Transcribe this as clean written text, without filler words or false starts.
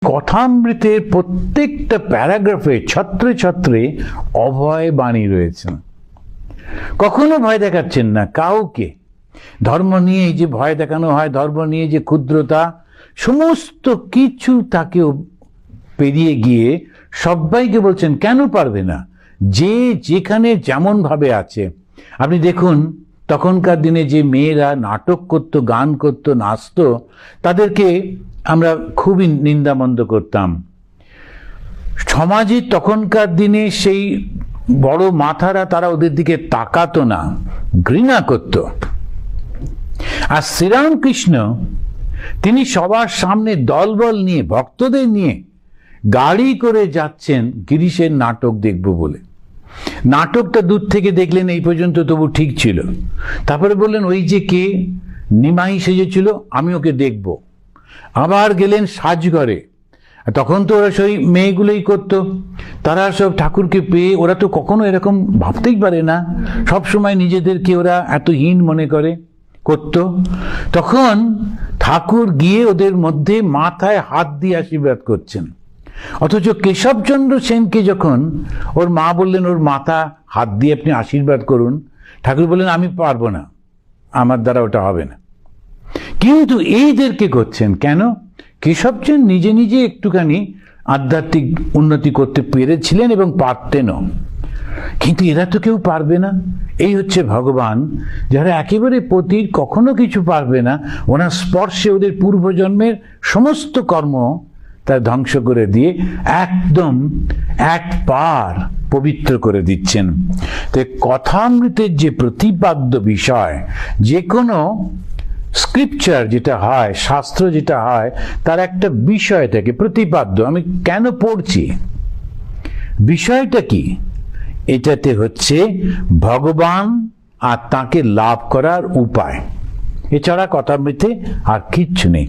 কথামৃতের প্রত্যেকটা প্যারাগ্রাফে ছত্রে ছত্রে অভয় বাণী রয়েছে। কখনো ভয় দেখাচ্ছেন না কাউকে। ধর্ম নিয়ে যে ভয় দেখানো হয়, ধর্ম নিয়ে যে ক্ষুদ্রতা, সমস্ত কিছু তাকে পেরিয়ে গিয়ে সবাইকে বলছেন কেন পারবে না, যে যেখানে যেমন ভাবে আছে। আপনি দেখুন তখনকার দিনে যে মেয়েরা নাটক করত, গান করত, নাচত, তাদেরকে আমরা খুবই নিন্দামন্দ করতাম। সমাজে তখনকার দিনে সেই বড় মাথারা তারা ওদের দিকে তাকাতো না, ঘৃণা করত। আর শ্রীরামকৃষ্ণ তিনি সবার সামনে দলবল নিয়ে, ভক্তদের নিয়ে গাড়ি করে যাচ্ছেন গিরিশের নাটক দেখব বলে। নাটকটা দূর থেকে দেখলেন, এই পর্যন্ত তবু ঠিক ছিল। তারপরে বললেন ওই যে কে নিমাই সেজেছিল, আমি ওকে দেখব। আবার গেলেন সাজঘরে। তখন তো ওরা সেই মেয়েগুলোই করতো, তারা সব ঠাকুরকে পেয়ে, ওরা তো কখনো এরকম ভাবতেই পারে না, সব সময় নিজেদেরকে ওরা এত হীন মনে করে করত। তখন ঠাকুর গিয়ে ওদের মধ্যে মাথায় হাত দিয়ে আশীর্বাদ করছেন। অথচ কেশবচন্দ্র সেনকে যখন ওর মা বললেন ওর মাথা হাত দিয়ে আপনি আশীর্বাদ করুন, ঠাকুর বললেন আমি পারবো না, আমার দ্বারা ওটা হবে না। কিন্তু এইদেরকে করছেন কেন? কেশবচন্দ্র নিজে নিজে একটুখানি আধ্যাত্মিক উন্নতি করতে পেরেছিলেন এবং পারতেনও, কিন্তু এরা তো কেউ পারবে না। এই হচ্ছে ভগবান, যারা একেবারে পতির, কখনো কিছু পারবে না, ওনার স্পর্শে ওদের পূর্বজন্মের সমস্ত কর্ম তার ধ্বংস করে দিয়ে একদম এক পার পবিত্র করে দিচ্ছেন। তো কথামৃতের যে প্রতিপাদ্য বিষয়, যে কোনো স্ক্রিপচার যেটা হয়, শাস্ত্র যেটা হয়, তার একটা বিষয় থাকে, প্রতিপাদ্য। আমি কেন পড়ছি, বিষয়টা কি? এটাতে হচ্ছে ভগবান আর তাকে লাভ করার উপায়, এছাড়া কথামৃতে আর কিচ্ছু নেই।